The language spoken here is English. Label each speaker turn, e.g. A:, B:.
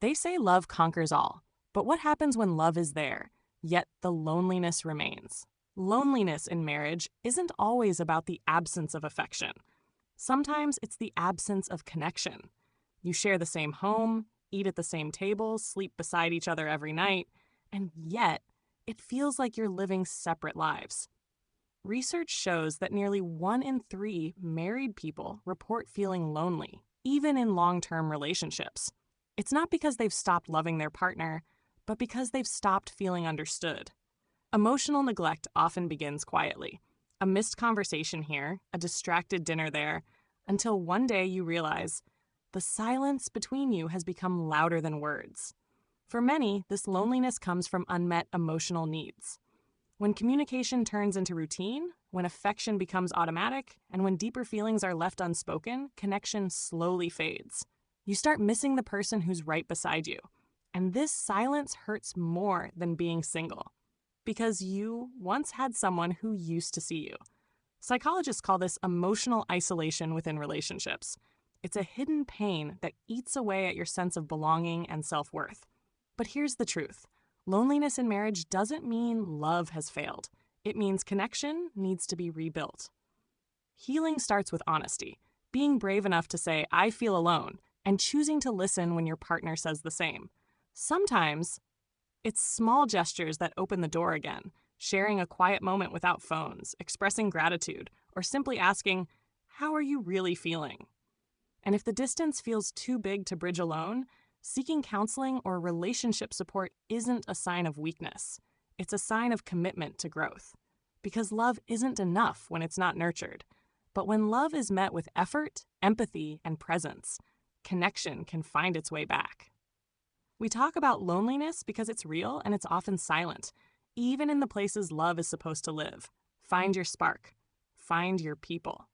A: They say love conquers all, but what happens when love is there, yet the loneliness remains? Loneliness in marriage isn't always about the absence of affection. Sometimes it's the absence of connection. You share the same home, eat at the same table, sleep beside each other every night, and yet it feels like you're living separate lives. Research shows that nearly 1 in 3 married people report feeling lonely, even in long-term relationships. It's not because they've stopped loving their partner, but because they've stopped feeling understood. Emotional neglect often begins quietly. A missed conversation here, a distracted dinner there, until one day you realize the silence between you has become louder than words. For many, this loneliness comes from unmet emotional needs. When communication turns into routine, when affection becomes automatic, and when deeper feelings are left unspoken, connection slowly fades. You start missing the person who's right beside you. And this silence hurts more than being single, because you once had someone who used to see you. Psychologists call this emotional isolation within relationships. It's a hidden pain that eats away at your sense of belonging and self-worth. But here's the truth. Loneliness in marriage doesn't mean love has failed. It means connection needs to be rebuilt. Healing starts with honesty, being brave enough to say, "I feel alone," and choosing to listen when your partner says the same. Sometimes it's small gestures that open the door again, sharing a quiet moment without phones, expressing gratitude, or simply asking, "How are you really feeling?" And if the distance feels too big to bridge alone, seeking counseling or relationship support isn't a sign of weakness. It's a sign of commitment to growth. Because love isn't enough when it's not nurtured. But when love is met with effort, empathy, and presence, connection can find its way back. We talk about loneliness because it's real and it's often silent, even in the places love is supposed to live. Find your spark. Find your people.